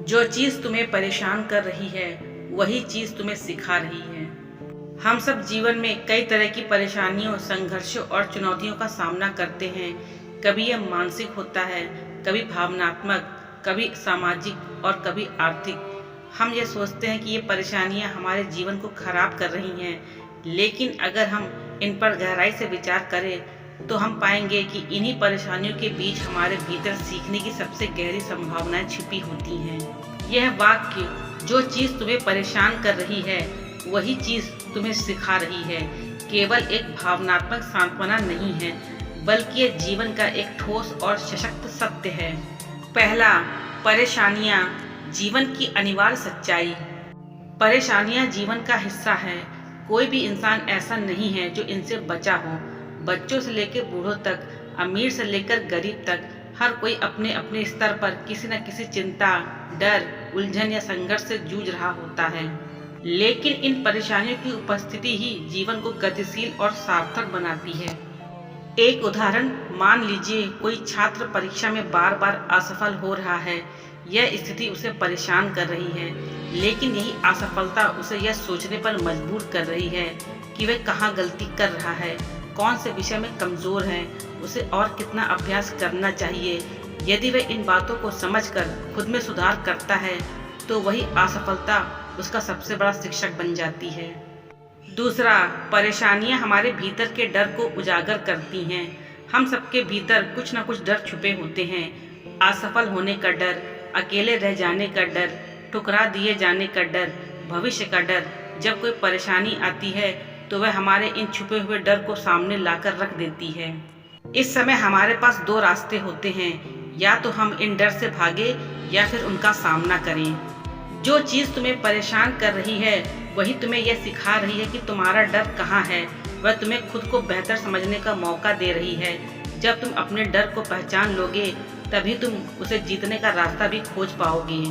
जो चीज़ तुम्हें परेशान कर रही है वही चीज़ तुम्हें सिखा रही है। हम सब जीवन में कई तरह की परेशानियों, संघर्षों और चुनौतियों का सामना करते हैं। कभी यह मानसिक होता है, कभी भावनात्मक, कभी सामाजिक और कभी आर्थिक। हम ये सोचते हैं कि ये परेशानियां हमारे जीवन को खराब कर रही हैं, लेकिन अगर हम इन पर गहराई से विचार करें तो हम पाएंगे कि इन्हीं परेशानियों के बीच हमारे भीतर सीखने की सबसे गहरी संभावनाएं छिपी होती हैं। यह वाक्य, जो चीज़ तुम्हें परेशान कर रही है वही चीज़ तुम्हें सिखा रही है, केवल एक भावनात्मक सांत्वना नहीं है, बल्कि यह जीवन का एक ठोस और सशक्त सत्य है। पहला, परेशानियां जीवन की अनिवार्य सच्चाई। परेशानियां जीवन का हिस्सा है। कोई भी इंसान ऐसा नहीं है जो इनसे बचा हो। बच्चों से लेकर बूढ़ों तक, अमीर से लेकर गरीब तक, हर कोई अपने अपने स्तर पर किसी न किसी चिंता, डर, उलझन या संघर्ष से जूझ रहा होता है। लेकिन इन परेशानियों की उपस्थिति ही जीवन को गतिशील और सार्थक बनाती है। एक उदाहरण, मान लीजिए कोई छात्र परीक्षा में बार बार असफल हो रहा है। यह स्थिति उसे परेशान कर रही है, लेकिन यही असफलता उसे यह सोचने पर मजबूर कर रही है कि वह कहाँ गलती कर रहा है, कौन से विषय में कमज़ोर है, उसे और कितना अभ्यास करना चाहिए। यदि वह इन बातों को समझकर खुद में सुधार करता है तो वही असफलता उसका सबसे बड़ा शिक्षक बन जाती है। दूसरा, परेशानियां हमारे भीतर के डर को उजागर करती हैं। हम सबके भीतर कुछ न कुछ डर छुपे होते हैं। असफल होने का डर, अकेले रह जाने का डर, ठुकरा दिए जाने का डर, भविष्य का डर। जब कोई परेशानी आती है तो वह हमारे इन छुपे हुए डर को सामने लाकर रख देती है। इस समय हमारे पास दो रास्ते होते हैं, या तो हम इन डर से भागे या फिर उनका सामना करें। जो चीज़ तुम्हें परेशान कर रही है वही तुम्हें यह सिखा रही है कि तुम्हारा डर कहाँ है। वह तुम्हें खुद को बेहतर समझने का मौका दे रही है। जब तुम अपने डर को पहचान लोगे तभी तुम उसे जीतने का रास्ता भी खोज पाओगे।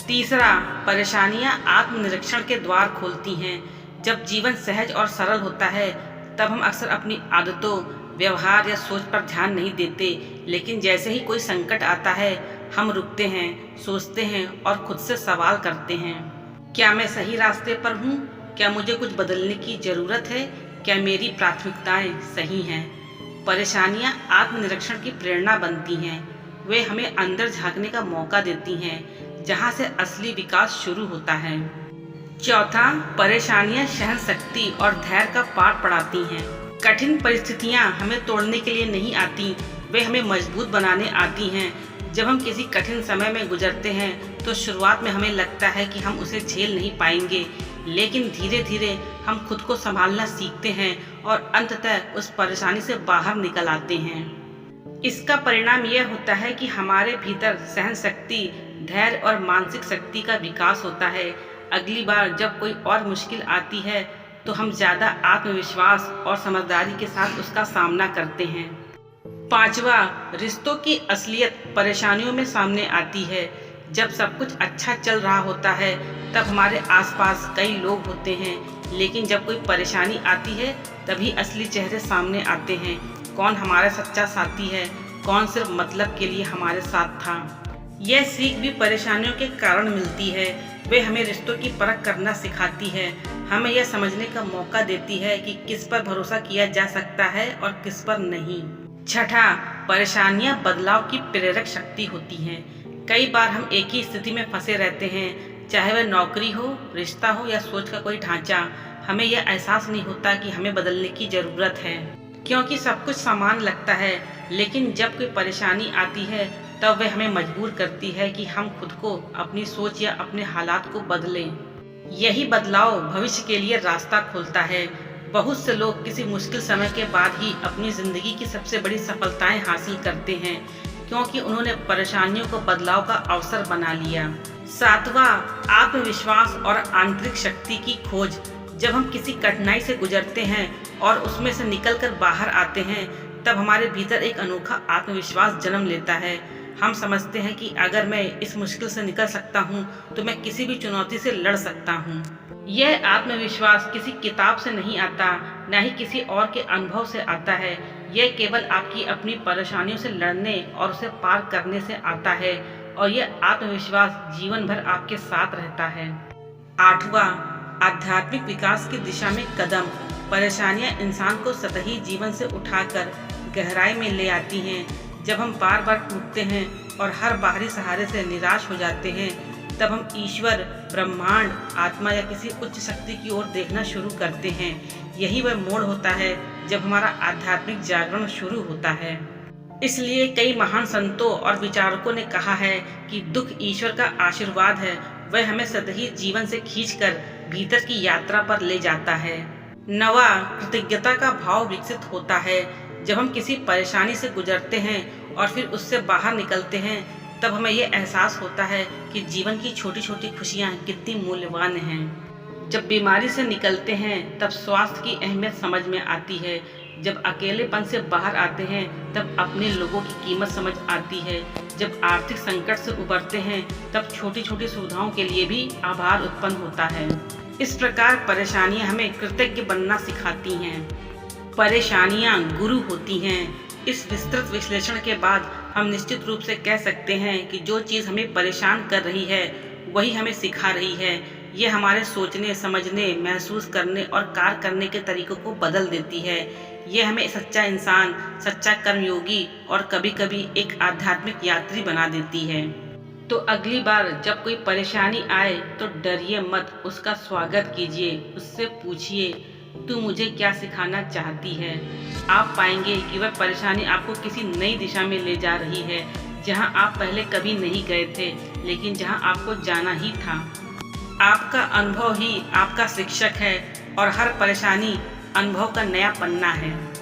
तीसरा, परेशानियां आत्मनिरीक्षण के द्वार खोलती हैं। जब जीवन सहज और सरल होता है तब हम अक्सर अपनी आदतों, व्यवहार या सोच पर ध्यान नहीं देते, लेकिन जैसे ही कोई संकट आता है हम रुकते हैं, सोचते हैं और खुद से सवाल करते हैं, क्या मैं सही रास्ते पर हूँ? क्या मुझे कुछ बदलने की ज़रूरत है? क्या मेरी प्राथमिकताएं सही हैं? परेशानियां आत्मनिरीक्षण की प्रेरणा बनती हैं। वे हमें अंदर झांकने का मौका देती हैं, जहाँ से असली विकास शुरू होता है। चौथा, परेशानियां सहन शक्ति और धैर्य का पाठ पढ़ाती हैं। कठिन परिस्थितियां हमें तोड़ने के लिए नहीं आती, वे हमें मजबूत बनाने आती हैं। जब हम किसी कठिन समय में गुजरते हैं तो शुरुआत में हमें लगता है कि हम उसे झेल नहीं पाएंगे, लेकिन धीरे धीरे हम खुद को संभालना सीखते हैं और अंततः उस परेशानी से बाहर निकल आते हैं। इसका परिणाम यह होता है कि हमारे भीतर सहन शक्ति, धैर्य और मानसिक शक्ति का विकास होता है। अगली बार जब कोई और मुश्किल आती है तो हम ज़्यादा आत्मविश्वास और समझदारी के साथ उसका सामना करते हैं। पांचवा, रिश्तों की असलियत परेशानियों में सामने आती है। जब सब कुछ अच्छा चल रहा होता है तब हमारे आसपास कई लोग होते हैं, लेकिन जब कोई परेशानी आती है तभी असली चेहरे सामने आते हैं। कौन हमारा सच्चा साथी है, कौन सिर्फ मतलब के लिए हमारे साथ था। यह सीख भी परेशानियों के कारण मिलती है। वे हमें रिश्तों की परख करना सिखाती है, हमें यह समझने का मौका देती है कि किस पर भरोसा किया जा सकता है और किस पर नहीं। छठा, परेशानियां बदलाव की प्रेरक शक्ति होती हैं। कई बार हम एक ही स्थिति में फंसे रहते हैं, चाहे वह नौकरी हो, रिश्ता हो या सोच का कोई ढांचा। हमें यह एहसास नहीं होता कि हमें बदलने की ज़रूरत है, क्योंकि सब कुछ समान लगता है। लेकिन जब कोई परेशानी आती है तब वह हमें मजबूर करती है कि हम खुद को, अपनी सोच या अपने हालात को बदलें। यही बदलाव भविष्य के लिए रास्ता खोलता है। बहुत से लोग किसी मुश्किल समय के बाद ही अपनी ज़िंदगी की सबसे बड़ी सफलताएं हासिल करते हैं, क्योंकि उन्होंने परेशानियों को बदलाव का अवसर बना लिया। सातवां, आत्मविश्वास और आंतरिक शक्ति की खोज। जब हम किसी कठिनाई से गुजरते हैं और उसमें से निकलकर बाहर आते हैं तब हमारे भीतर एक अनोखा आत्मविश्वास जन्म लेता है। हम समझते हैं कि अगर मैं इस मुश्किल से निकल सकता हूँ तो मैं किसी भी चुनौती से लड़ सकता हूँ। यह आत्मविश्वास किसी किताब से नहीं आता, न ही किसी और के अनुभव से आता है। यह केवल आपकी अपनी परेशानियों से लड़ने और उसे पार करने से आता है। और यह आत्मविश्वास जीवन भर आपके साथ रहता है। 8वां, आध्यात्मिक विकास की दिशा में कदम। परेशानियां इंसान को सतही जीवन से उठाकर गहराई में ले आती हैं। जब हम बार बार टूटते हैं और हर बाहरी सहारे से निराश हो जाते हैं, तब हम ईश्वर, ब्रह्मांड, आत्मा या किसी उच्च शक्ति की ओर देखना शुरू करते हैं। यही वह मोड़ होता है जब हमारा आध्यात्मिक जागरण शुरू होता है। इसलिए कई महान संतों और विचारकों ने कहा है कि दुख ईश्वर का आशीर्वाद है। वह हमें सतही जीवन से खींचकर भीतर की यात्रा पर ले जाता है। 9वां, कृतज्ञता का भाव विकसित होता है। जब हम किसी परेशानी से गुजरते हैं और फिर उससे बाहर निकलते हैं, तब हमें यह एहसास होता है कि जीवन की छोटी छोटी खुशियाँ कितनी मूल्यवान हैं। जब बीमारी से निकलते हैं, तब स्वास्थ्य की अहमियत समझ में आती है। जब अकेलेपन से बाहर आते हैं, तब अपने लोगों की कीमत समझ आती है। जब आर्थिक संकट से उबरते हैं, तब छोटी छोटी सुविधाओं के लिए भी आभार उत्पन्न होता है। इस प्रकार परेशानियां हमें कृतज्ञ बनना सिखाती हैं। परेशानियां गुरु होती हैं। इस विस्तृत विश्लेषण के बाद हम निश्चित रूप से कह सकते हैं कि जो चीज़ हमें परेशान कर रही है, वही हमें सिखा रही है। यह हमारे सोचने, समझने, महसूस करने और कार्य करने के तरीकों को बदल देती है। यह हमें सच्चा इंसान, सच्चा कर्मयोगी और कभी कभी एक आध्यात्मिक यात्री बना देती है। तो अगली बार जब कोई परेशानी आए तो डरिए मत, उसका स्वागत कीजिए, उससे पूछिए, तू मुझे क्या सिखाना चाहती है। आप पाएंगे कि वह परेशानी आपको किसी नई दिशा में ले जा रही है, जहां आप पहले कभी नहीं गए थे, लेकिन जहां आपको जाना ही था। आपका अनुभव ही आपका शिक्षक है और हर परेशानी अनुभव का नया पन्ना है।